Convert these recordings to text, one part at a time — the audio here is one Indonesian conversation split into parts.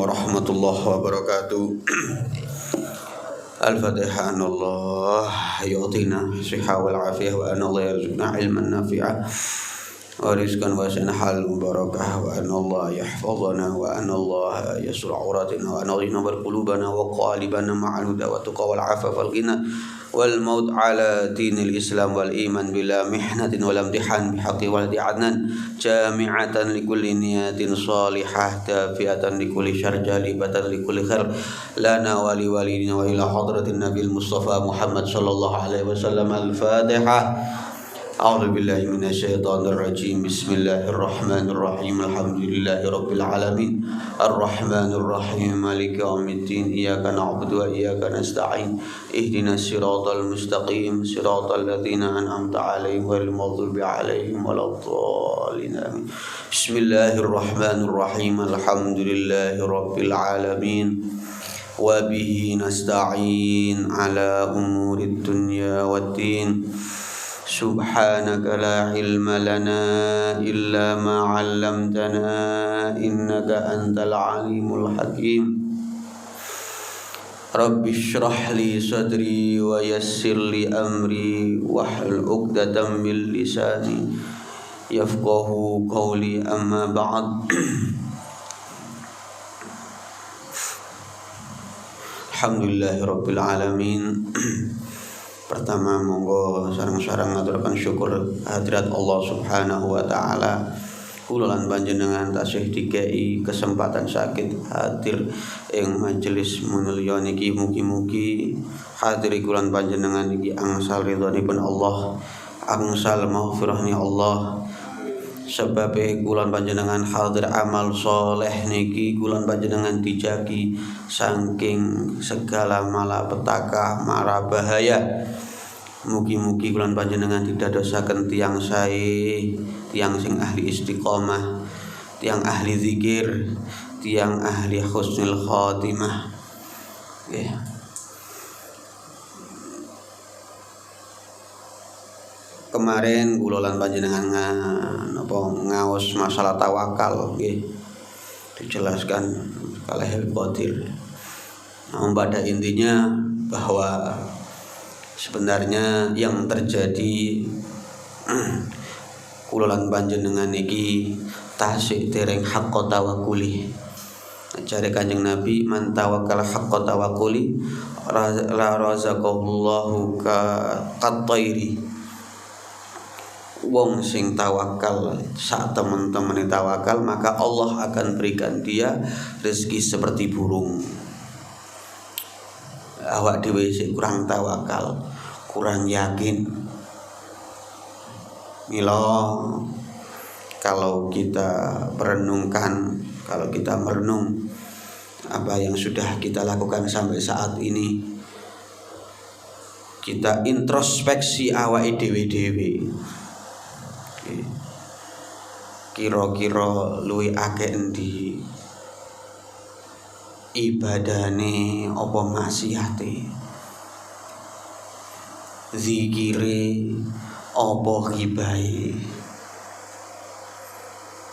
warahmatullahi wabarakatuh. Al-Fatihah. Allah yu'tina sihha wal afiyah wa anna Allah yarzuqna ilman nafi'ah wa rizqan wasi'an halal mubarakah wa anna Allah yahfazana wa anna Allah yasur auratina wa anna Allah qulubana wa qalibana ma'al huda wa tuqa wal afaf wal ghina wal maut ala dinil islam wal iman bila mihnatin wal imtihan bihaqqi waladi adnan jami'atan likulli niyatin salihah dafiatan likulli syarr jalibatan likulli khair lana wa li walidina wa ila hadratin nabil mustafa Muhammad sallallahu alaihi wasallam. Al-Fatihah. A'udzu billahi minasyaitonir rajim. Bismillahirrahmanirrahim. Alhamdulillahi rabbil alamin. Arrahmanir rahim. Maliki yaumiddin. Iyyaka na'budu wa iyyaka nasta'in. Ihdinas siratal mustaqim. Siratal ladzina an'amta 'alaihim ghairil maghdubi 'alaihim waladdallin. Amin. Bismillahirrahmanirrahim. Alhamdulillahi rabbil alamin. Wa bihi nasta'in 'ala umurid dunya waddin. Subhanaka la ilma lana illa ma 'allamtana innaka antal alimul hakim. Rabbi shrah li sadri wa yassir li amri wahlul 'uqdatam min lisani yafqahu qawli amma ba'd. Alhamdulillahirabbil alamin. Pertama monggo sareng-sareng ngaturaken syukur hadirat Allah Subhanahu wa taala. Kula lan panjenengan tasih dikei kesempatan sakit hadir ing majelis mulya niki, mugi-mugi hadir kula lan panjenengan niki angsal ridhonipun Allah, angsal maghfirahni Allah. Sebab kula panjenengan hadir amal soleh niki kula panjenengan dijagi saking segala malapetaka mara bahaya. Mugi-mugi kula panjenengan didadosaken tiyang sae, tiyang sing ahli istiqomah, tiyang ahli zikir, tiyang ahli husnul khotimah. Nggih. Kemarin kula lan panjenengan ngaos masalah tawakal nggih. Dijelaskan kalih Qadir. Nah, pada intinya bahwa sebenarnya yang terjadi kula lan panjenengan iki tasik dereng haqqa tawakkuli. Jare Kanjeng Nabi, man tawakkal haqqa tawakkuli la razaqallahu ka qat-tairi. Wong sing tawakal sak temen-temene tawakal, maka Allah akan berikan dia rezeki seperti burung. Awak dhewe sing kurang tawakal, kurang yakin. Mila kalau kita merenungkan apa yang sudah kita lakukan sampai saat ini, kita introspeksi awake dhewe-dhewe. Kira-kira luwih akeh endi ibadane apa maksiate, zikire apa ghibahe,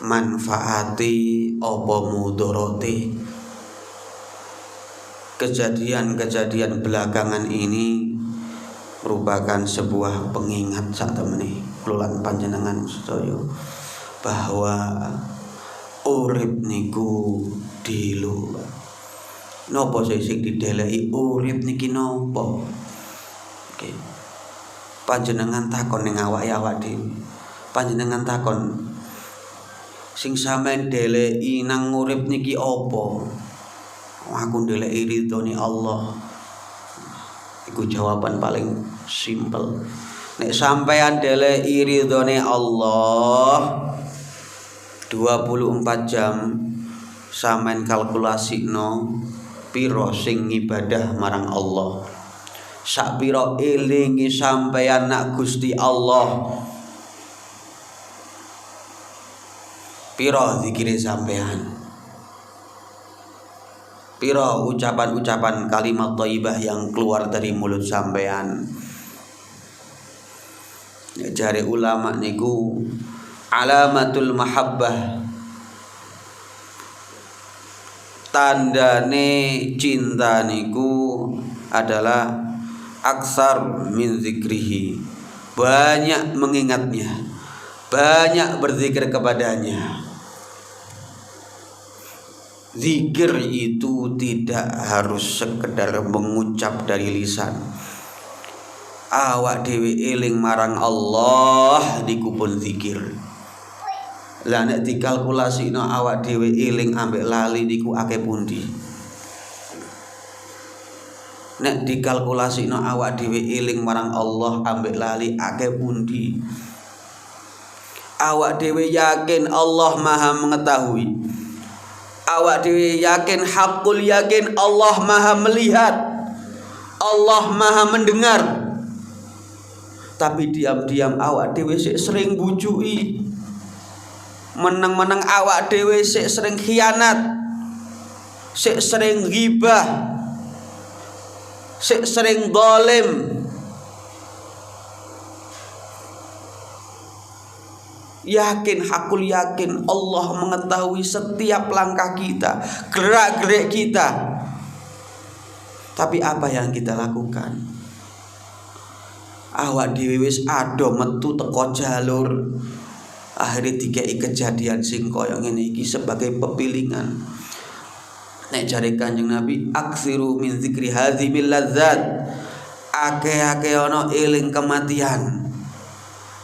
manfaate apa mudharate. Kejadian-kejadian belakangan ini merupakan sebuah pengingat sak temene kula lan panjenengan sedaya bahwa urip niku dilu. Napa sing dideleki urip niki napa? Oke. Panjenengan takon ning awak dhewe. Panjenengan takon sing sampean deleki nang urip niki apa? Aku ndeleki ridhone Allah. Iku jawaban paling simpel. Nek sampean ndeleki ridhone Allah 24 jam sampean kalkulasikno pira sing ibadah marang Allah. Sak pira elingi sampean nak Gusti Allah. Pira zikire sampean. Pira ucapan-ucapan kalimat thayyibah yang keluar dari mulut sampean. Jare ulama niku alamatul mahabbah tandane cinta niku adalah aksar min zikrihi, banyak mengingatnya, banyak berzikir kepadanya. Zikir itu tidak harus sekedar mengucap dari lisan. Awak dhewe eling marang Allah niku pun zikir. Lah nek dikalkulasino awak dhewe eling ambek lali niku akeh pundi? Nek dikalkulasino awak dhewe eling marang Allah ambek lali akeh pundi? Awak dhewe yakin Allah Maha mengetahui. Awak dhewe yakin, hakul yakin Allah Maha melihat, Allah Maha mendengar. Tapi diam-diam awak dhewe sik sering bujui. Meneng-meneng awak dhewe sik sering khianat, sik sering ghibah, sik sering zalim. Yakin, hakul yakin Allah mengetahui setiap langkah kita, gerak-gerik kita. Tapi apa yang kita lakukan? Awak dhewe wis ado metu teko jalur, akhirnya dikei kejadian sing kaya ngene iki sebagai pepilingan. Nek jare Kanjeng Nabi, aksiru min zikri hadzimil ladzat. Ake-ake ana eling kematian.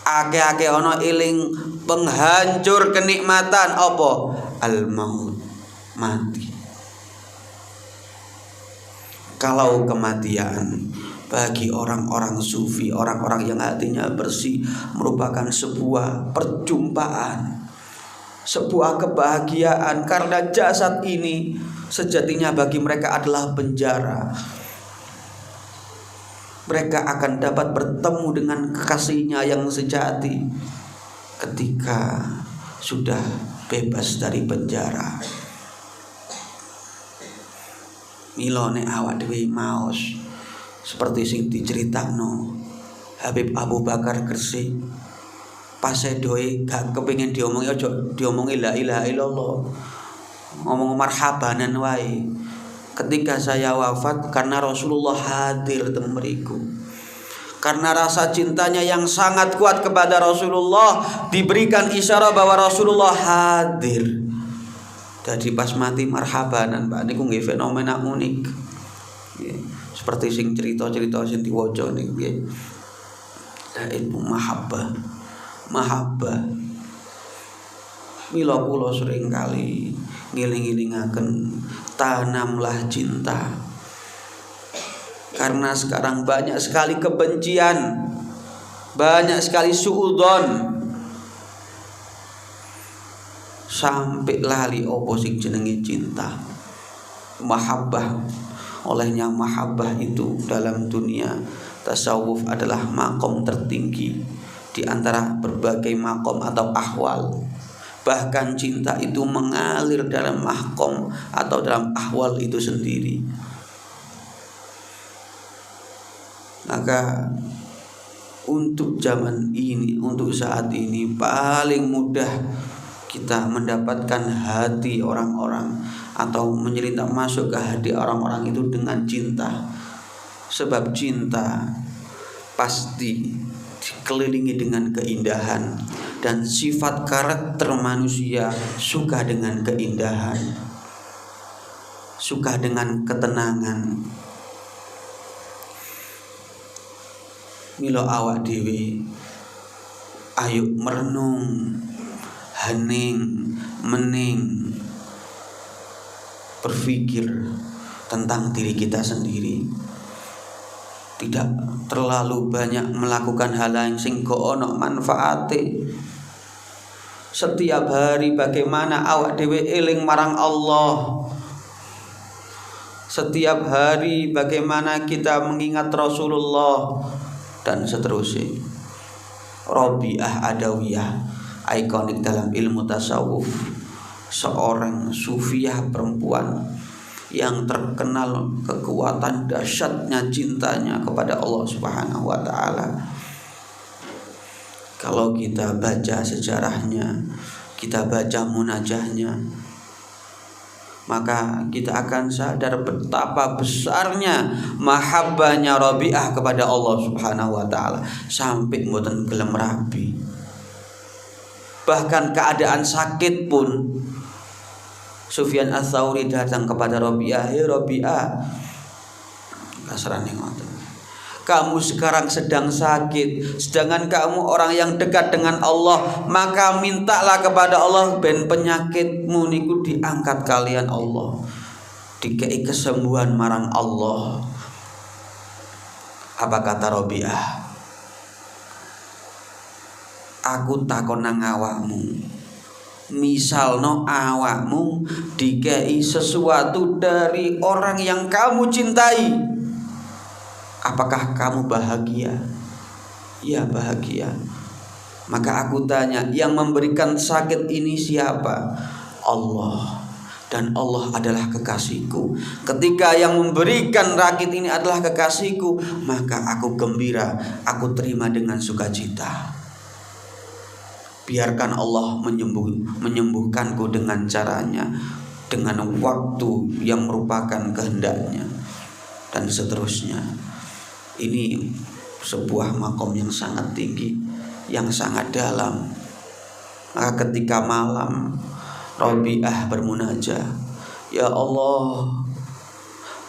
Ake-ake ana eling penghancur kenikmatan apa? Al-maut, mati. Kalau kematian bagi orang-orang sufi, orang-orang yang hatinya bersih, merupakan sebuah perjumpaan, sebuah kebahagiaan, karena jasad ini sejatinya bagi mereka adalah penjara. Mereka akan dapat bertemu dengan kekasihnya yang sejati ketika sudah bebas dari penjara. Mila nek awak dhewe maos seperti sing diceritakno Habib Abu Bakar Gresik, pas sedoe gak kepengin diomongi, aja diomongi la ilaha illallah, ngomong marhabanan wae. Ketika saya wafat, karena Rasulullah hadir temeriku, karena rasa cintanya yang sangat kuat kepada Rasulullah, diberikan isyarat bahwa Rasulullah hadir. Jadi pas mati marhabanan, Pak niku nggih fenomena unik. Seperti sing cerita-cerita sing diwaca niku nggih. La ilmu mahabbah. Mila kula sering kali ngiling-ilingaken, tanamlah cinta. Karena sekarang banyak sekali kebencian, banyak sekali suudzon, sampai lali opo sing jenenge cinta. Mahabbah, olehnya mahabbah itu dalam dunia tasawuf adalah makom tertinggi di antara berbagai makom atau ahwal. Bahkan cinta itu mengalir dalam mahkom atau dalam ahwal itu sendiri. Maka untuk zaman ini, untuk saat ini, paling mudah kita mendapatkan hati orang-orang atau menyelinap masuk ke hati orang-orang itu dengan cinta. Sebab cinta pasti dikelilingi dengan keindahan, dan sifat karakter manusia suka dengan keindahan, suka dengan ketenangan. Milo awak dewi, ayo merenung, hening, mening, berpikir tentang diri kita sendiri. Tidak terlalu banyak melakukan hal yang sing go ono manfaate. Setiap hari bagaimana awak dhewe eling marang Allah. Setiap hari bagaimana kita mengingat Rasulullah dan seterusnya. Rabi'ah Adawiyah, ikonik dalam ilmu tasawuf, seorang sufiah perempuan yang terkenal kekuatan dahsyatnya cintanya kepada Allah Subhanahu wa taala. Kalau kita baca sejarahnya, kita baca munajahnya, maka kita akan sadar betapa besarnya mahabbahnya Rabi'ah kepada Allah Subhanahu wa taala sampai mboten gelem rabi. Bahkan keadaan sakit pun Sufyan Ats-Tsauri datang kepada Rabi'ah, "Hei Rabi'ah, kasarane ngoten. Kamu sekarang sedang sakit, sedangkan kamu orang yang dekat dengan Allah, maka mintalah kepada Allah ben penyakitmu niku diangkat kalian Allah, dikei kesembuhan marang Allah." Apa kata Rabi'ah? "Aku takon nang awakmu, misalno awakmu dikei sesuatu dari orang yang kamu cintai, apakah kamu bahagia?" "Ya, bahagia." "Maka aku tanya, yang memberikan sakit ini siapa?" "Allah, dan Allah adalah kekasihku. Ketika yang memberikan sakit ini adalah kekasihku, maka aku gembira, aku terima dengan sukacita. Biarkan Allah menyembuhkanku dengan caranya, dengan waktu yang merupakan kehendaknya," dan seterusnya. Ini sebuah makom yang sangat tinggi, yang sangat dalam. Maka ketika malam Rabi'ah bermunajat, "Ya Allah,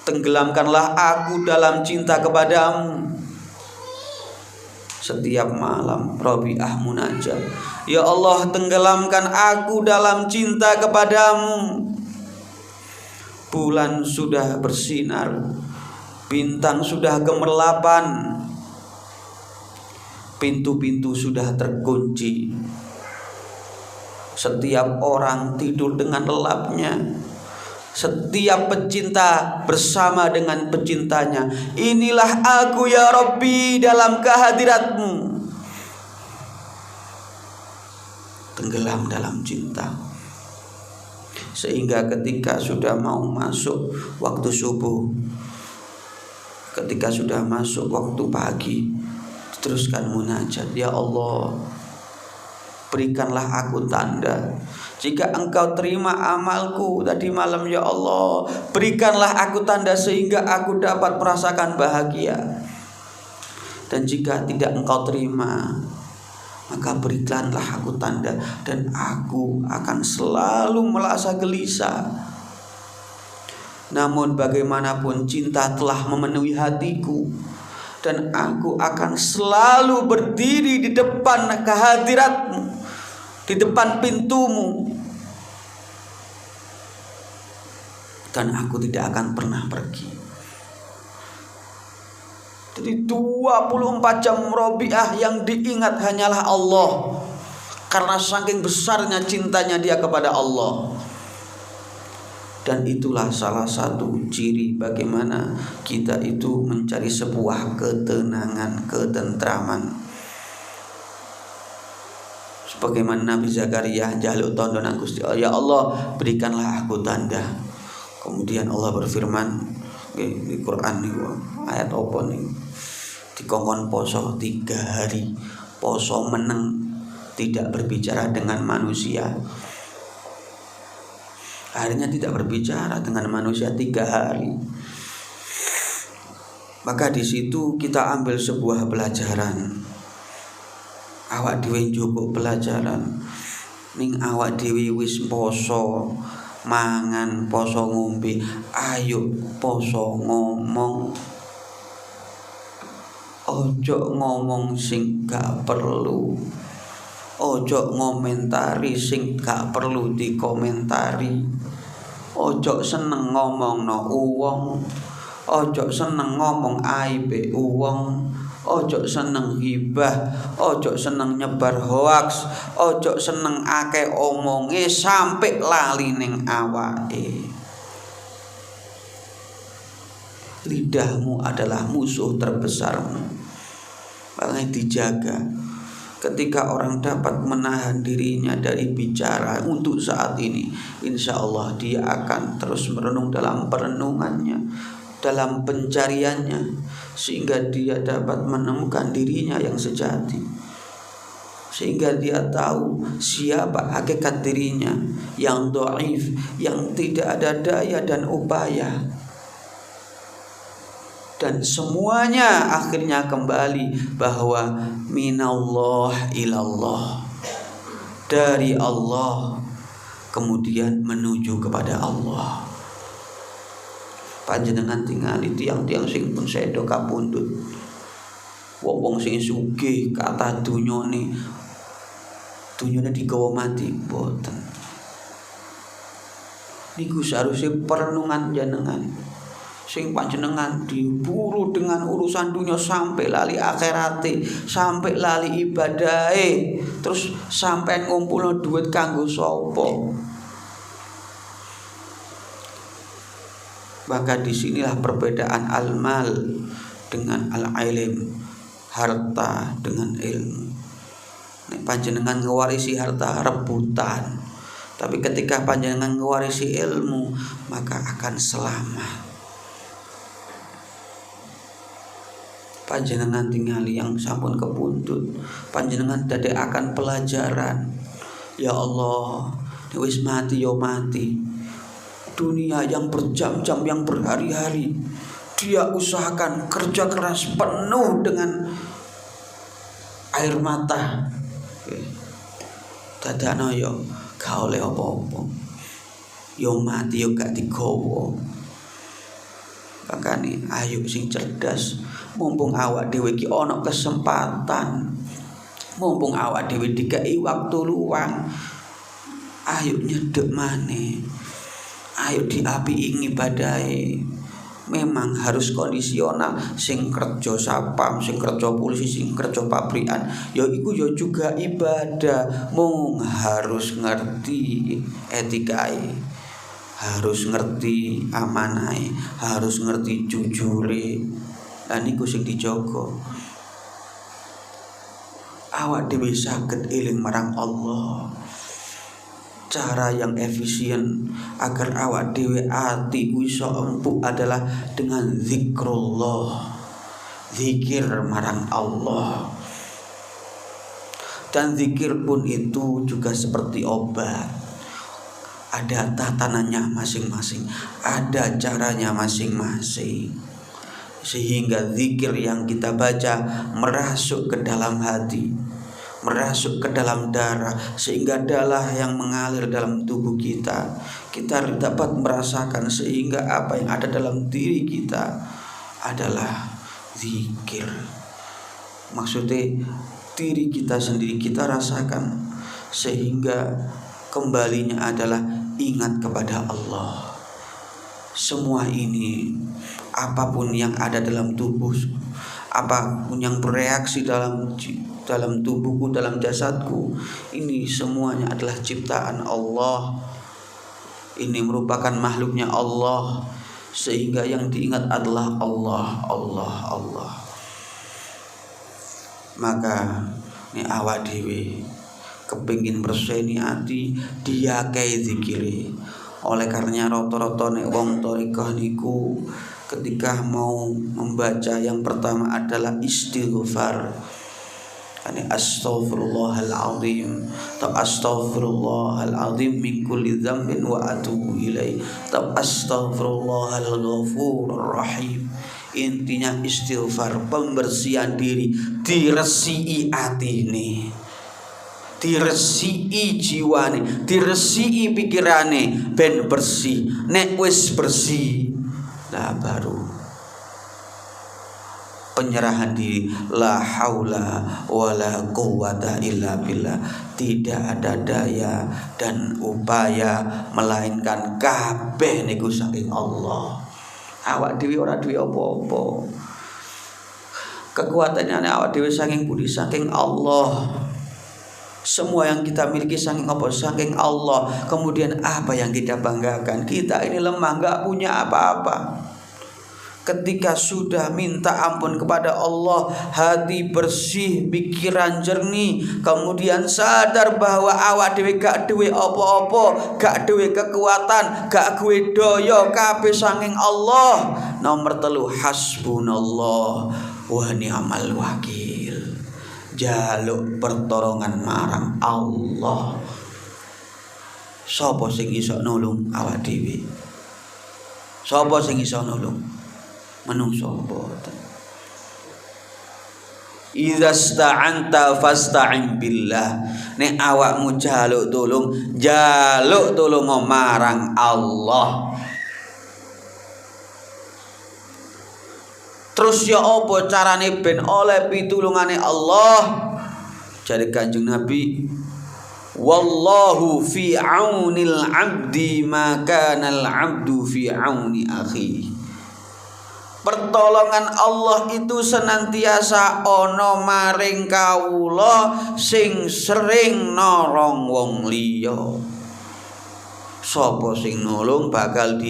tenggelamkanlah aku dalam cinta kepadamu." Setiap malam Rabi'ah munajat, "Ya Allah, tenggelamkan aku dalam cinta kepadamu." Bulan sudah bersinar, bintang sudah gemerlapan, pintu-pintu sudah terkunci. Setiap orang tidur dengan lelapnya. Setiap pecinta bersama dengan pecintanya. "Inilah aku ya Rabbi dalam kehadiratmu." Tenggelam dalam cinta. Sehingga ketika sudah mau masuk waktu subuh, ketika sudah masuk waktu pagi, diteruskan munajat, "Ya Allah, berikanlah aku tanda jika Engkau terima amalku tadi malam, ya Allah. Berikanlah aku tanda sehingga aku dapat merasakan bahagia. Dan jika tidak Engkau terima, maka berikanlah aku tanda dan aku akan selalu merasa gelisah. Namun bagaimanapun cinta telah memenuhi hatiku, dan aku akan selalu berdiri di depan kehadiratmu, di depan pintumu, dan aku tidak akan pernah pergi." Jadi 24 jam Rabi'ah yang diingat hanyalah Allah, karena saking besarnya cintanya dia kepada Allah. Dan itulah salah satu ciri bagaimana kita itu mencari sebuah ketenangan, ketentraman. Sebagaimana Nabi Zakaria jaluk tondo nang Gusti Allah, "Ya Allah, berikanlah aku tanda." Kemudian Allah berfirman di Quran niku, ayat apa niku? Dikongkon poso 3 hari, poso meneng, tidak berbicara dengan manusia. Akhirnya tidak berbicara dengan manusia 3 hari. Maka di situ kita ambil sebuah pelajaran. Awak dhewe njupuk pelajaran. Ning awak dhewe wis poso, mangan, poso ngombe, ayo poso ngomong. Ojo ngomong sing gak perlu. Ojo ngomentari sing gak perlu dikomentari. Ojo seneng ngomongno uwong. Ojo seneng ngomong aibe uwong. Ojo seneng hibah. Ojo seneng nyebar hoaks. Ojo seneng akeh omonge sampai lali ning awake. Lidahmu adalah musuh terbesarmu, makanya dijaga. Ketika orang dapat menahan dirinya dari bicara untuk saat ini, insya Allah dia akan terus merenung dalam perenungannya, dalam pencariannya, sehingga dia dapat menemukan dirinya yang sejati. sehingga dia tahu siapa hakikat dirinya yang dhaif, yang tidak ada daya dan upaya. Dan semuanya akhirnya kembali bahwa minallah ilallah, dari Allah kemudian menuju kepada Allah. Panjenengan tingali tiang-tiang sing pun sedo kapundhut, wong sing sugih kata dunyane digawa mati boten. Niku seharusnya perenungan jenengan. Sing panjenengan diburu dengan urusan dunia sampai lali akhirate, sampai lali ibadahe, terus sampai ngumpulno duit kanggo sapa. Maka disinilah perbedaan al-mal dengan al-ilm, harta dengan ilmu. Nek panjenengan ngewarisi harta rebutan, tapi ketika panjenengan ngewarisi ilmu maka akan selamat. Panjenengan tingali yang sampun kepundhut, panjenengan dadekaken pelajaran. Ya Allah, wis mati yo mati. Dunia yang berjam-jam, yang berhari-hari dia usahakan, kerja keras penuh dengan air mata. Dadakno yo gak oleh apa-apa. Yo mati yo gak digawa. Makane ayo sing cerdas, mumpung awak dhewe iki ana kesempatan, mumpung awak dhewe dikai waktu luang, ayo nyedek maneh, ayo diapiki ngibadahe. Memang harus kondisional, sing kerja sapam, sing kerja polisi, sing kerja pabrikan, ya iku ya juga ibadah. Mung harus ngerti etikae, harus ngerti amanahe, harus ngerti jujure. Lan niku sing dijaga. Awak dhewe saged eling marang Allah. Cara yang efisien agar awak dhewe ati iso empuk adalah dengan zikrullah, zikir marang Allah. Dan zikir pun itu juga seperti obat, ada tatanannya masing-masing, ada caranya masing-masing, sehingga zikir yang kita baca merasuk ke dalam hati, merasuk ke dalam darah, sehingga darah yang mengalir dalam tubuh kita dapat merasakan, sehingga apa yang ada dalam diri kita adalah zikir. Maksudnya diri kita sendiri kita rasakan, sehingga kembalinya adalah ingat kepada Allah. Semua ini, apapun yang ada dalam tubuh, apapun yang bereaksi dalam tubuhku, dalam jasadku, ini semuanya adalah ciptaan Allah. Ini merupakan makhluknya Allah, sehingga yang diingat adalah Allah, Allah, Allah. Maka ini awak dhewe kepingin berseni ati dia kayak zikiri. Oleh karenanya rata-rata nek wong thariqah niku ketika mau membaca yang pertama adalah istighfar. Ani astaghfirullahalazim, ta astaghfirullahalazim min kulli dzambin wa atubu ilaih, ta astaghfirullahalghafurur rahim. Intinya istighfar, pembersihan diri, diresiki atine, diresiki jiwane, diresiki pikirane ben bersih. Nek wis bersih, lah baru penyerahan diri. La haula wala quwata illa billah. Tidak ada daya dan upaya melainkan kabeh niku saking Allah. Awak dhewe ora duwe apa-apa. Kekuatannya awak dhewe saking pundi? Saking Allah. Semua yang kita miliki saking apa? Saking Allah. Kemudian apa yang kita banggakan? Kita ini lemah, gak punya apa-apa. Ketika sudah minta ampun kepada Allah, hati bersih, pikiran jernih, kemudian sadar bahwa awak dhewe gak duwe apa-apa, gak duwe kekuatan, gak duwe daya, kabeh saking Allah. Nomor 3, hasbunallah wa ni'mal wakil. jaluk pertolongan marang Allah. Sapa sing iso nulung awak dhewe? Sapa sing iso nulung? Menungso mboten. Idza sta'anta fasta'in billah. Nek awakmu jaluk tulung marang Allah. Terus ya apa carane ben oleh pitulungane Allah? Jare Kanjeng Nabi, wallahu fi aunil 'abdi ma kana al-'abdu fi auni akhi. Pertolongan Allah itu senantiasa ana maring kawula sing sering nolong wong liya. Sapa sing nolong bakal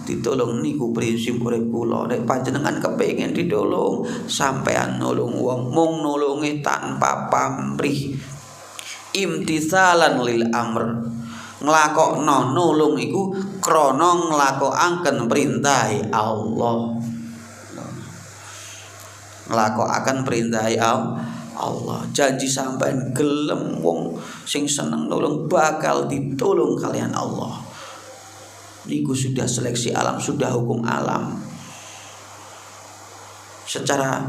ditolong, niku prinsip urip kula. Nek panjenengan kepengin ditolong, sampean nolong wong, mung nulungi tanpa pamrih. Imtitsalan lil amr. Nglakokno nulung iku krana nglakokaken perintahe Allah. Nglakokaken perintahe Allah. Janji sampean gelem wong sing seneng nulung bakal ditulung kalian Allah. Niku sudah seleksi alam, sudah hukum alam. Secara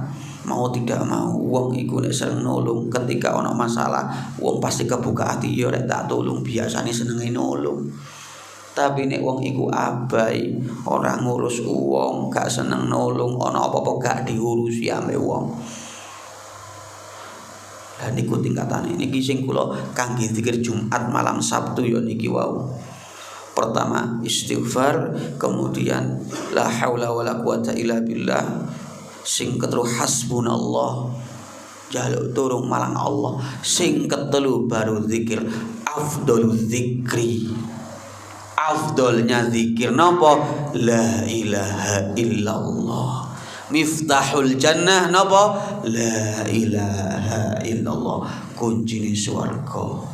mau tidak mau wong iku nek seneng nulung, ketika ana masalah wong pasti kebuka hati, ya rek tak tulung, biasane senenge nulung. Tapi nek wong iku abai, ora ngurus wong, gak seneng nulung, ana apa-apa gak diurusi ambek wong. Lah niku tingkatane niki sing kula kangge zikir Jumat malam Sabtu ya niki wau. Pertama istighfar, kemudian la haula wala quwata illa billah. Sing ketelu hasbunallah, jaluk turung marang Allah. Sing ketelu baru zikir, afdhaluz zikri. Afdolnya zikir napa? La ilaha illallah. Miftahul jannah napa? La ilaha illallah. Kuncine swarga.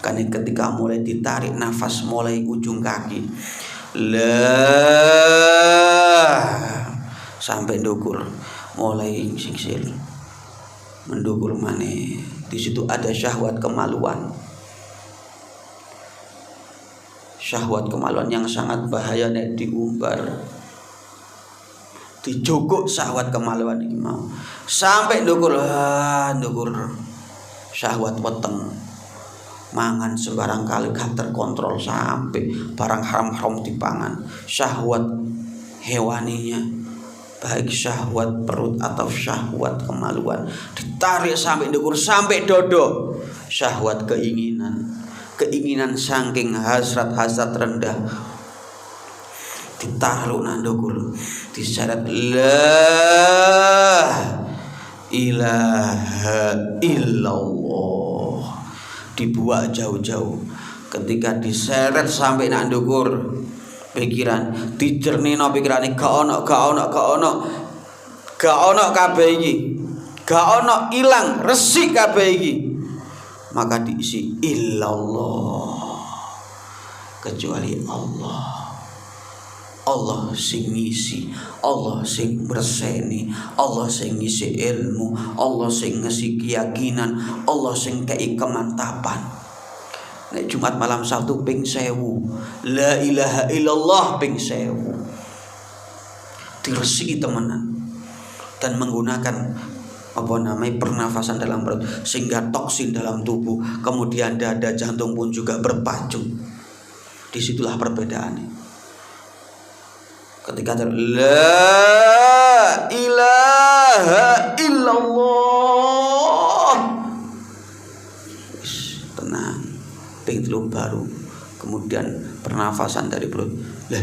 Kan ketika mulai ditarik nafas mulai ujung kaki, sampai ndukur, mulai siksil mendukur maneh. Di situ ada syahwat kemaluan. Syahwat kemaluan yang sangat bahaya nek diumbar. Dijogok syahwat kemaluan iki mau. Sampai ndukur syahwat weteng. Mangan sembarang kali gak terkontrol sampai barang haram-haram dipangan. Syahwat hewaninya, baik syahwat perut atau syahwat kemaluan, ditarik sampai ndukur, sampai dodo. Syahwat keinginan saking hasrat rendah, ditaruh nandukur, diseret la ilaha illallah, dibuat jauh-jauh. Ketika diseret sampai nandukur, pikiran dijernino pikirane gak ono kabeh iki, gak ono ilang resik kabeh iki. Maka diisi illallah, kecuali Allah. Allah sing ngisi, Allah sing berseni, Allah sing ngisi ilmu, Allah sing ngisi keyakinan, Allah sing kei kemantapan. Nek Jumat malam Sabtu ping 1000, la ilaha illallah ping 1000. Diresiki temenan dan menggunakan pernafasan dalam perut sehingga toksin dalam tubuh, kemudian dada jantung pun juga berpacu. Disitulah perbedaannya. Ketika la ilaha illallah, tenang, ping 3 baru, kemudian pernafasan dari perut, la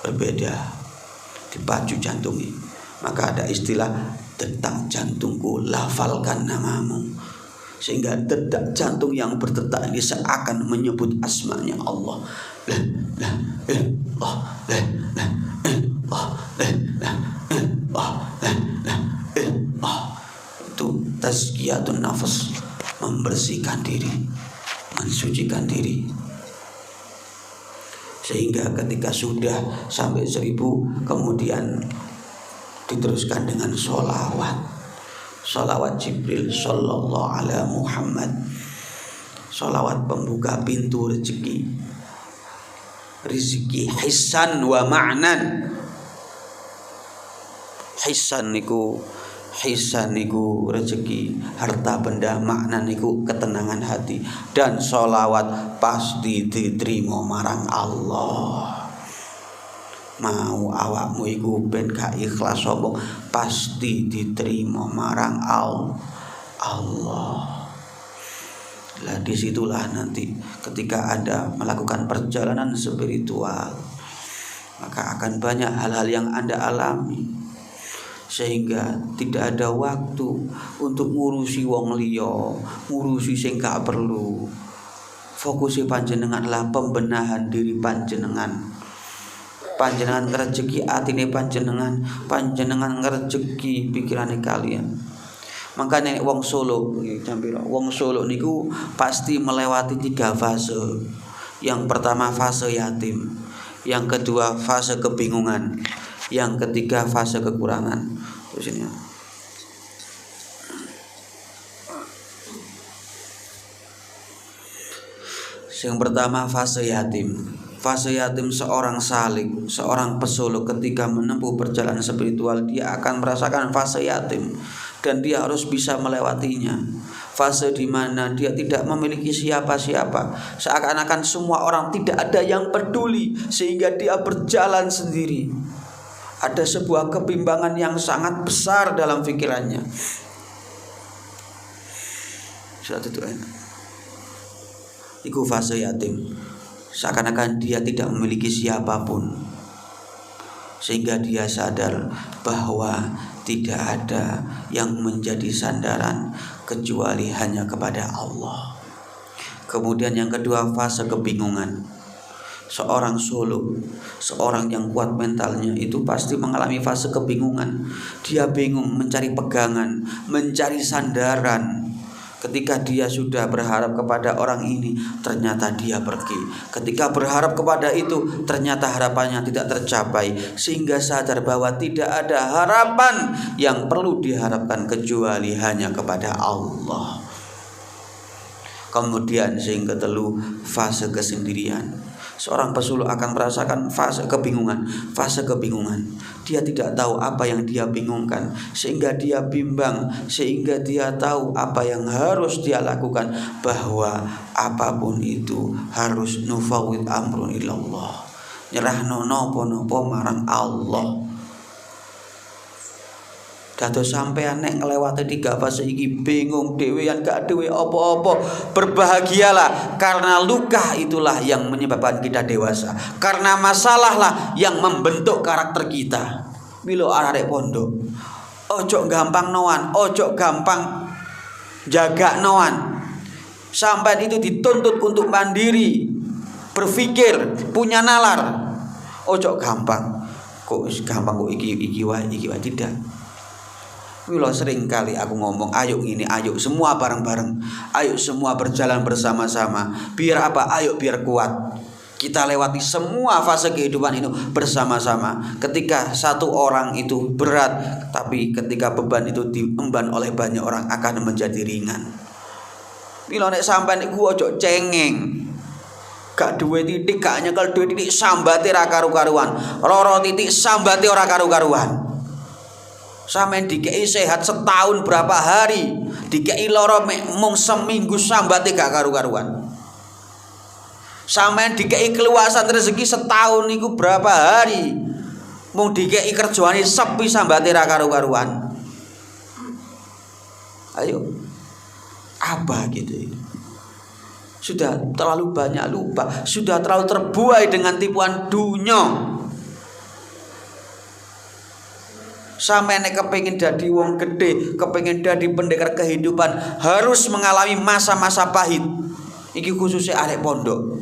berbeda, dipacu jantungnya. Maka ada istilah detak jantungku, lafalkan namamu, sehingga detak jantung yang berdetak ini seakan menyebut asmanya Allah. Itu tazkiyatun nafas, membersihkan diri. mensucikan diri. Sehingga ketika sudah sampai 1000, kemudian diteruskan dengan sholawat Jibril sallallahu ala Muhammad, sholawat pembuka pintu rezeki hissan wa ma'nan. Hissan niku rezeki, harta benda, makna niku ketenangan hati. Dan sholawat pasti diterima marang Allah. Mau awakmu iku ben gak ikhlas sombong, pasti diterima marang Allah. Lah disitulah nanti ketika Anda melakukan perjalanan spiritual, maka akan banyak hal-hal yang Anda alami, sehingga tidak ada waktu untuk ngurusi wong liya, ngurusi sing gak perlu. Fokusi panjenengan adalah pembenahan diri panjenengan. Panjenengan ngerejeki atine panjenengan ngerejeki pikirane kalian. Makanya wong Solo niku pasti melewati 3 fase. Yang pertama fase yatim, yang kedua fase kebingungan, yang ketiga fase kekurangan. Terus ini. Yang pertama fase yatim. Fase yatim seorang salik, seorang pesuluk ketika menempuh perjalanan spiritual, dia akan merasakan fase yatim dan dia harus bisa melewatinya. Fase di mana dia tidak memiliki siapa-siapa, seakan-akan semua orang tidak ada yang peduli, sehingga dia berjalan sendiri. Ada sebuah kebimbangan yang sangat besar dalam pikirannya. Sudah itu enak. Iku fase yatim. Seakan-akan dia tidak memiliki siapapun, sehingga dia sadar bahwa tidak ada yang menjadi sandaran kecuali hanya kepada Allah. Kemudian yang kedua fase kebingungan. Seorang suluk, seorang yang kuat mentalnya itu pasti mengalami fase kebingungan. Dia bingung mencari pegangan, mencari sandaran. Ketika dia sudah berharap kepada orang ini, ternyata dia pergi. Ketika berharap kepada itu, ternyata harapannya tidak tercapai, sehingga sadar bahwa tidak ada harapan yang perlu diharapkan kecuali hanya kepada Allah. Kemudian sehingga telu fase kesendirian. Seorang pesuluk akan merasakan fase kebingungan. Dia tidak tahu apa yang dia bingungkan, sehingga dia bimbang, sehingga dia tahu apa yang harus dia lakukan, bahwa apapun itu harus nufawwid amrun ilallah, nyerahno napa-napa marang Allah. Dados sampean nek nglewati 3 fase iki bingung dhewean gak duwe apa-apa, berbahagialah, karena luka itulah yang menyebabkan kita dewasa. Karena masalah lah yang membentuk karakter kita. Milo arek pondok, ojo gampang noan, ojo gampang jaga noan. Sampai itu dituntut untuk mandiri, berpikir, punya nalar. Ojo gampang. Kok iki wae tidak. Milo sering kali aku ngomong, ayo ini, ayo semua bareng-bareng, ayo semua berjalan bersama-sama. Biar apa? Ayo biar kuat. Kita lewati semua fase kehidupan itu bersama-sama. Ketika satu orang itu berat, tapi ketika beban itu diemban oleh banyak orang akan menjadi ringan. Milo nek sampean iku ojo cengeng. Gak duwe titik, gak nyekel duwe titik, sambate ra karu-karuan. Loro titik sambate ora karu-karuan. Sampeyan dikei sehat setahun berapa hari, dikei loro mung seminggu sambate gak karu-karuan. Sampeyan dikei keluasan rezeki setahun niku berapa hari, mung dikei kerjaane sepi sambate ra karu-karuan. Ayo, apa gitu? Sudah terlalu banyak lupa, sudah terlalu terbuai dengan tipuan dunia. Sampai nek kepengin dadi wong gede, kepengin dadi pendekar kehidupan, harus mengalami masa-masa pahit. Iki khususnya arek pondok.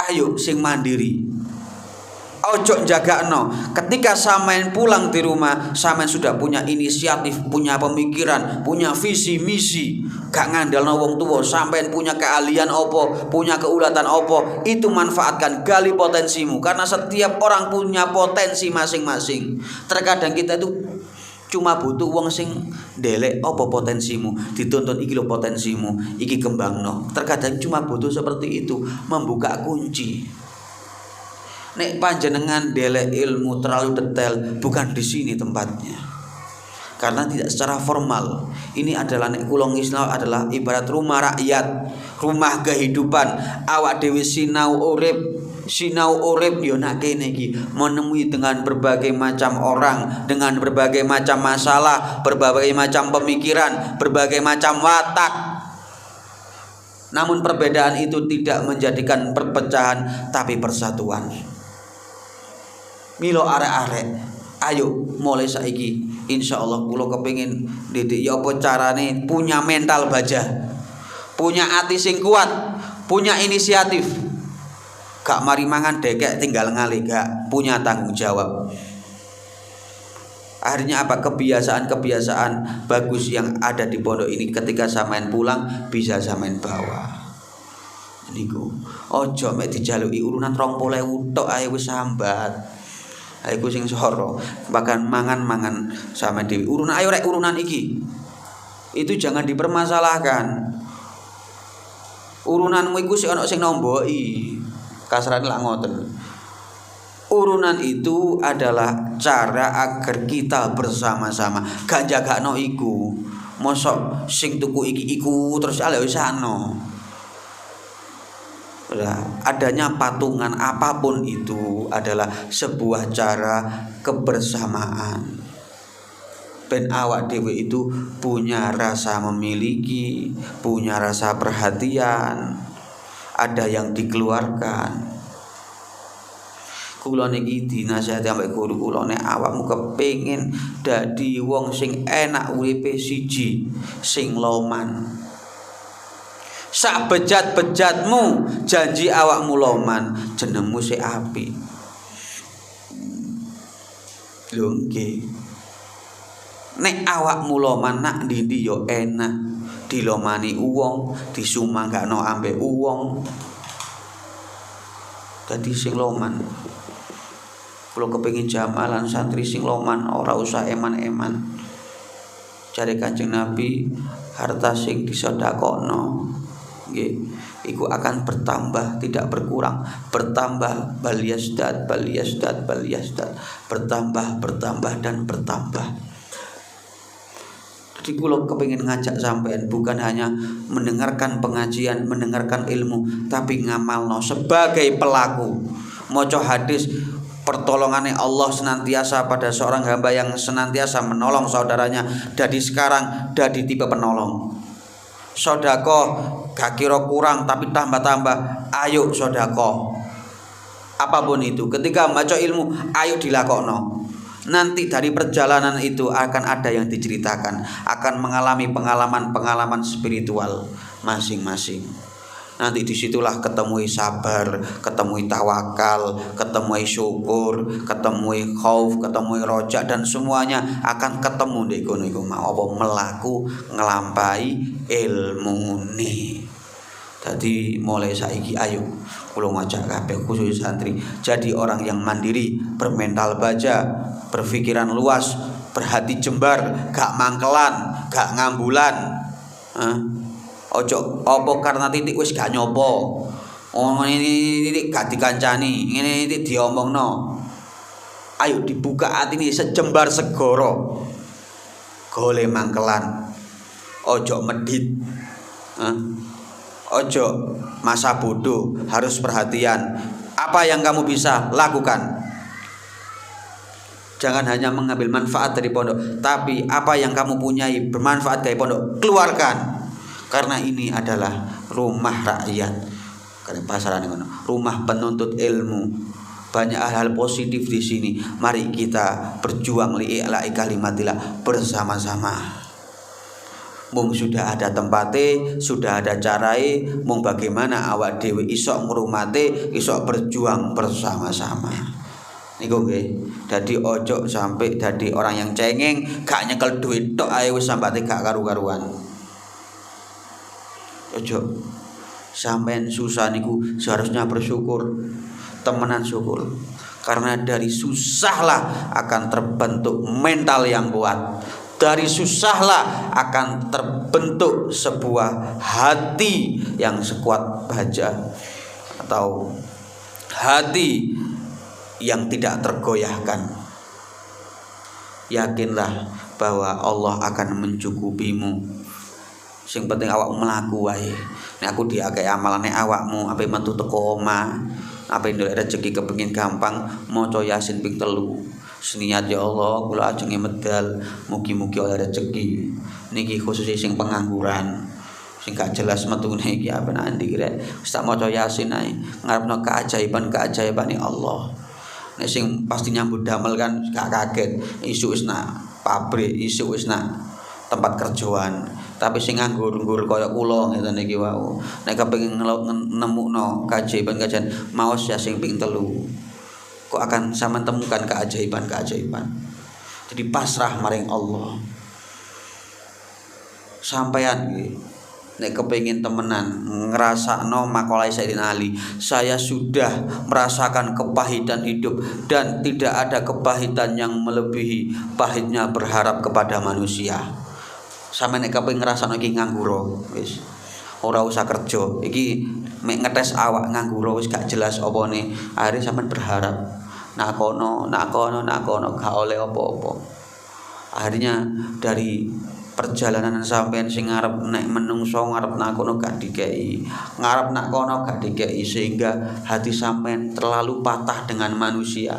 Ayo sing mandiri. Ojo jagakno. Ketika sampean pulang di rumah, sampean sudah punya inisiatif, punya pemikiran, punya visi misi. Gak ngandalno wong tuwa, sampean punya keahlian opo, punya keulatan opo, itu manfaatkan, gali potensimu. Karena setiap orang punya potensi masing-masing. Terkadang kita itu cuma butuh wong sing ndelek opo potensimu, dituntut iki lho potensimu, iki kembangno. Terkadang cuma butuh seperti itu, membuka kunci. Nek panjenengan delek ilmu terlalu detail, bukan di sini tempatnya. Karena tidak secara formal. Ini adalah nek kula ngisno adalah ibarat rumah rakyat, rumah kehidupan. Awak dhewe sinau urip yo nak kene iki menemui dengan berbagai macam orang, dengan berbagai macam masalah, berbagai macam pemikiran, berbagai macam watak. Namun perbedaan itu tidak menjadikan perpecahan, tapi persatuan. Milo arek-arek, ayo mulai saiki insyaallah kula kepengin didik ya apa carane punya mental baja, punya hati sing kuat, punya inisiatif. Gak mari mangan dekek tinggal ngalih, gak punya tanggung jawab. Akhirnya apa? Kebiasaan-kebiasaan bagus yang ada di pondok ini ketika sampean pulang bisa sampean bawa. Niku ojo mek dijaluki urunan 20.000 tok ae wis sambat. Aku sing soro, bahkan mangan-mangan sama dewi. Urunan ayo rek urunan iki. Itu jangan dipermasalahkan. Urunanmu iku sik ana sing nomboki. Kasarane lak ngoten. Urunan itu adalah cara agar kita bersama-sama. Gak jagakno iku. Mosok sing tuku iki iku terus ale wis ano. Adanya patungan apapun itu adalah sebuah cara kebersamaan. Ben awak dhewe itu punya rasa memiliki, punya rasa perhatian, ada yang dikeluarkan. Kula niki dinasihati ambek guru kula nek awakmu kepengin dadi wong sing enak uripe siji, sing loman. Sak bejat-bejatmu janji awakmu loman, jenengmu sik apik. Lho nggih. Nek awakmu loman nak ndi yo enak, dilomani uwong, disumanggakno ambek uwong. Dadi sing loman. Kula kepengin jamalan santri sing loman, ora usah eman-eman. Jare Kanjeng Nabi, harta sing disedekahno iku akan bertambah, tidak berkurang, bertambah, baliyasdad, bertambah dan bertambah. Jadi kula kepengin ngajak sampean bukan hanya mendengarkan pengajian, mendengarkan ilmu, tapi ngamalno sebagai pelaku. Maca hadis, pertolongannya Allah senantiasa pada seorang hamba yang senantiasa menolong saudaranya. Dari sekarang dadi tipe penolong. Sodako gak kira kurang tapi tambah-tambah. Ayo sodako, apapun itu. Ketika baca ilmu, ayo dilakokno. Nanti dari perjalanan itu akan ada yang diceritakan, akan mengalami pengalaman-pengalaman spiritual masing-masing. Nanti disitulah ketemui sabar, ketemui tawakal, ketemui syukur, ketemui khauf, ketemui roja, dan semuanya akan ketemu di kono iku mau apa melaku ngelampahi ilmu nih. Jadi mulai saiki ayo kula ngajak kabeh khusus santri jadi orang yang mandiri, bermental baja, berpikiran luas, berhati jembar, gak mangkelan, gak ngambulan. Ojo apa karena titik wis gak nyopo. Oh ini titik gak dikancani, ini titik diomongno. Ayo dibuka hati ini sejembar segoro. Gole mangkelan. Ojo medit. Ojo masa bodoh, harus perhatian. Apa yang kamu bisa lakukan. Jangan hanya mengambil manfaat dari pondok, tapi apa yang kamu punyai bermanfaat dari pondok, keluarkan. Karena ini adalah rumah rakyat. Karena pasaran rumah penuntut ilmu. Banyak hal-hal positif di sini. Mari kita berjuang li'i'la'i kalimatillah bersama-sama. Mung sudah ada tempatnya, sudah ada carae, mung bagaimana awak dewe isok ngrumate, isok berjuang bersama-sama. Niku nggih. Dadi ojo sampai dadi orang yang cengeng, gak nyekel duit tok ae wis sambate gak karu-karuan. Ojo. Sampeyan susah niku seharusnya bersyukur. Temenan syukur. Karena dari susahlah akan terbentuk mental yang kuat. Dari susahlah akan terbentuk sebuah hati yang sekuat baja atau hati yang tidak tergoyahkan. Yakinlah bahwa Allah akan mencukupimu. Sing penting awakmu mlaku wae. Nek aku diakeh amalane awakmu ape metu teko omah, ape ndelok rezeki kepengin gampang maca Yasin ping 3. Seniat ya Allah kula ajenge medal mugi-mugi oleh rezeki. Niki khusus sing pengangguran. Sing gak jelas metune iki apa nanti rek. Wis tak maca Yasin ae ngarepno keajaiban-keajaibane Allah. Nek sing pasti nyambut damel kan gak kaget. Isuk wis nak pabrik, isuk wis nak tempat kerjaan. Tapi sing nganggur-nggur kaya kula ngeten iki wau. Nek kepengin nemukno keajaiban-keajaiban maos Yasin ping 3. Kok akan sampean temukan keajaiban-keajaiban. Jadi pasrah maring Allah. Sampeyan iki nek kepengin temenan ngrasakno makalah Sayyidina Ali, saya sudah merasakan kepahitan hidup dan tidak ada kepahitan yang melebihi pahitnya berharap kepada manusia. Sampeyan nek kepengin ngrasakno iki nganggur wis. Ora usah kerja. Iki mek ngetes awak nganggur wis gak jelas opone. Akhire sampean berharap nakono gak oleh apa-apa. Akhirnya dari perjalanan sampean sing ngarep nek menungso ngarep nakono gak dikei, ngarep nakono gak dikei sehingga hati sampean terlalu patah dengan manusia.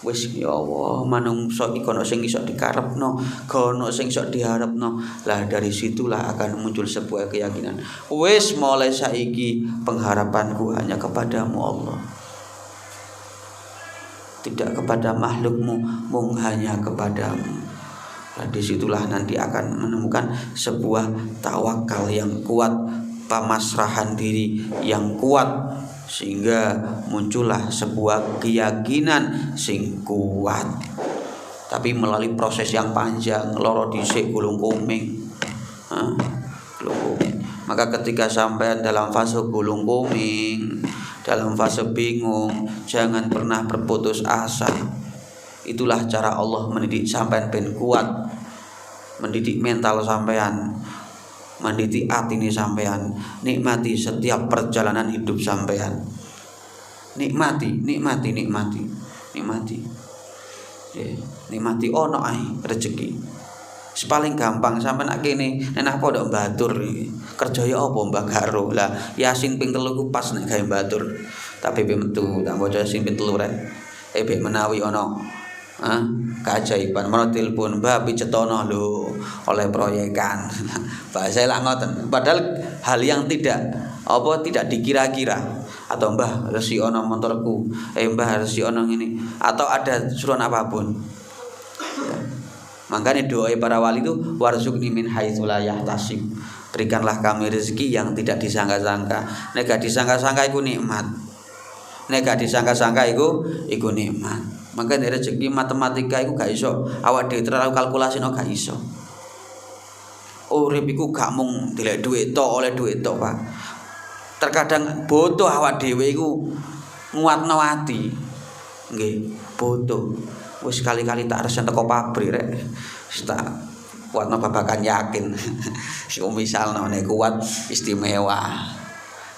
Wis ya Allah, manungsa iki kono sing iso dikarepno, kono sing iso diharepno. Lah dari situlah akan muncul sebuah keyakinan. Wis mulai saiki pengharapanku hanya kepadamu Allah. Tidak kepada makhlukmu, mung hanya kepadamu. Nah, disitulah nanti akan menemukan sebuah tawakal yang kuat, pemasrahan diri yang kuat, sehingga muncullah sebuah keyakinan sing kuat. Tapi melalui proses yang panjang, loro dhisik gulung kuming. Maka ketika sampai dalam fase gulung kuming, dalam fase bingung, jangan pernah berputus asa. Itulah cara Allah mendidik sampean ben kuat, mendidik mental sampean, mendidik hati ini sampean. Nikmati setiap perjalanan hidup sampean. Nikmati. Nikmati ono ae rezeki. Paling gampang sampean nak kene nek apa ndak mbatur kerja ya apa mbak karo. Lah Yasin ping 3 ku pas nek gawe mbatur. Tapi be metu tak waca Yasin ping 3 rek. Be menawi ono keajaiban mau telepon mbak picetono lho oleh proyekan. Bahasa lak ngoten. Padahal hal yang tidak dikira-kira. Atau mbah resi ono motorku, mbah resi ono ngene atau ada suruhan apapun. Makanya doa para wali itu warzuqni min haitsu la yahtasib. Berikanlah kami rezeki yang tidak disangka-sangka. Nek gak disangka-sangka iku nikmat. Nek gak disangka-sangka iku nikmat. Makanya rezeki matematika iku gak iso awak dhewe terlalu kalkulasi no gak iso. Urip iku gak mung dilek dhuwit tok oleh dhuwit tok, Pak. Terkadang butuh awak dhewe iku nguatno ati. Nggih, butuh. Wis kali-kali tak resen teko pabrik rek. Wis tak kuatno babakan yakin. Misalnya nek kuat istimewa.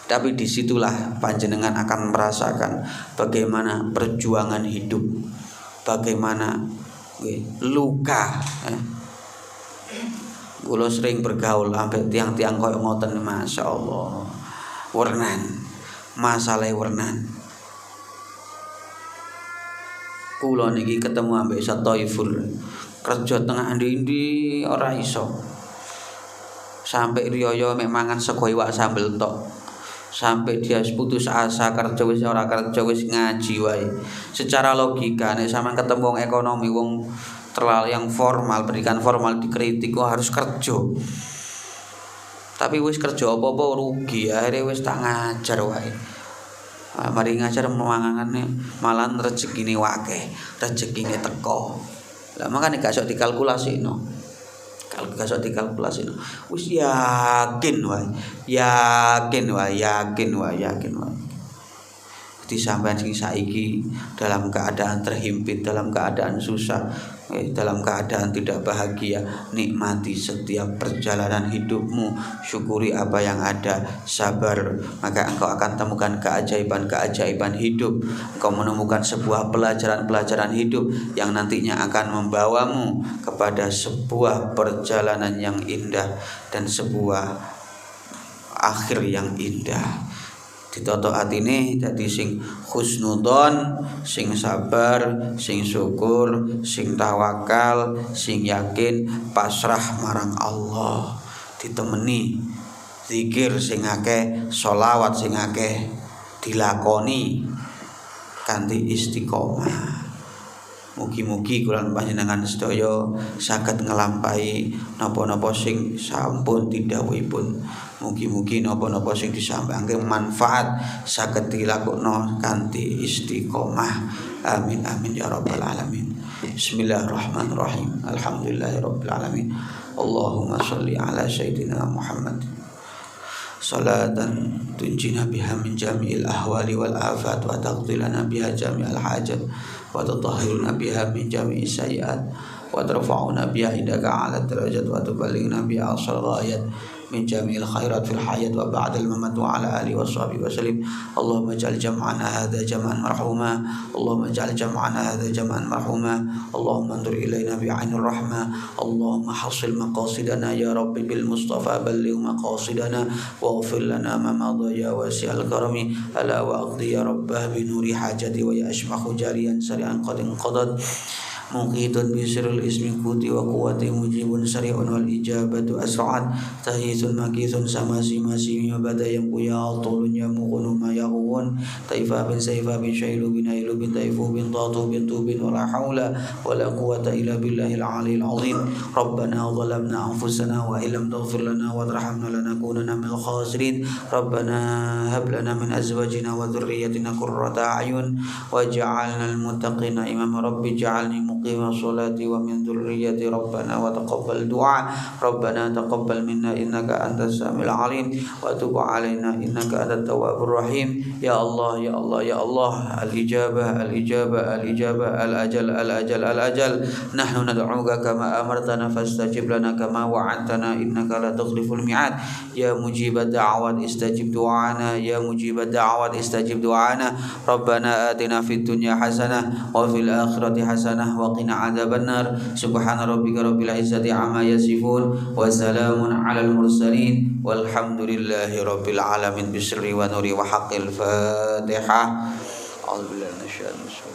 Tapi disitulah panjenengan akan merasakan bagaimana perjuangan hidup, bagaimana luka. Kulo sering bergaul sampai tiang-tiang koyo ngoten, masya Allah. Wernan, masalah wernan. Kulo niki ketemu ambek Satoiful kerja tengah ndi ora iso. Sampai riyo mek mangan sego iwak sambel tok. Sampai dia putus asa kerja wis ora kerja wis ngaji wae. Secara logika nek sampean ketemu wong ekonomi wong terlalu yang formal, pendidikan formal dikritik kok harus kerja. Tapi wis kerja apa-apa rugi, akhirnya wis tak ngajar wae. Mari ngajar mangangane malan rezekine akeh, rezekine teko. Lah makane gak iso dikalkulasino. Kalau gak iso dikalkulasino. Wis yakin wae. Di sampean sing saiki dalam keadaan terhimpit, dalam keadaan susah, dalam keadaan tidak bahagia, nikmati setiap perjalanan hidupmu, syukuri apa yang ada, sabar, maka engkau akan temukan keajaiban-keajaiban hidup. Engkau menemukan sebuah pelajaran-pelajaran hidup yang nantinya akan membawamu kepada sebuah perjalanan yang indah dan sebuah akhir yang indah. Ditoto atine dadi sing husnudzon, sing sabar, sing syukur, sing tawakal, sing yakin, pasrah marang Allah. Ditemeni zikir sing akeh, sholawat sing akeh, dilakoni kanthi istiqomah. Mugi-mugi kula panjenengan sedaya saged ngelampahi napa-napa sing sampun didhawuhipun. Mugi-mugi napa-napa sing disampaikan manfaat saged dilakokno kanthi istiqomah. Amin amin ya rabbal alamin. Bismillahirrahmanirrahim. Alhamdulillahirabbil alamin. Allahumma shalli ala sayyidina Muhammad. Salatan tunjina biha min jami'il ahwali wal afat wa taqdi lana biha jami'al hajat wa tutahhiruna biha min jami'is sayyi'at wa tarfa'una biha indaka 'ala darajat wa tuballighuna biha aqsal ghayat min jami'il khairat fil hayat wa ba'dal mamat wa 'ala alihi washabihi wasallim. Allahumma ij'al jam'ana hadza jam'an marhuma. Allahumma ij'al jam'ana hadza jam'an marhuma. Allahumma anzur ilaina bi'ainir rahmah. Allahumma hassil maqasidana ya rabbi bil mustafa balligh maqasidana waghfir lana ma madha ya wasi'al karami ala wa aqdi ya rabbah bi nuri hajati wa ya ashmahu jariyan sari'an qadin qadat muqitun bi sirril ismi quti wa quwwati mujibun sari'un wal ijabatu asra'an tahithun makithun samasi masimi bada yang kuya tulun ya muqunu ma yaqun taifa bin saifa bin syailu bin ailu bin taifu bin tatu bin tubin wala haula wala quwwata illa billahil aliyil azim. Rabbana zalamna anfusana wa illam taghfir lana wa tarhamna lanakunanna minal khasirin. Rabbana hab lana min azwajina wa dhurriyyatina qurrata a'yun waj'alna lil muttaqina imama. Rabbi ij'alni muqima sholati wa min dhurriyyati rabbana wa taqabbal du'a. Rabbana taqabbal minna innaka antas samiul alim wa tub alaina innaka antat tawwabur rahim. Ya Allah ya Allah ya Allah, al ijabah al ijabah al ijabah al ajal al ajal al ajal. Nahnu nad'uka kama amartana fastajib lana kama wa'adtana innaka la tukhliful mi'ad. Ya mujibad da'wat istajib du'ana ya mujibad da'wat istajib du'ana. Rabbana atina fid dunya hasanah wa fil akhirati hasanah wa qina adzabannar. Subhana rabbika rabbil izzati amma yasifun wa salamun alal mursalin walhamdulillahi rabbil alamin. Bisri wa nuri wa haqqil Fatihah. A'udzu billahi minasyaitonir rajim.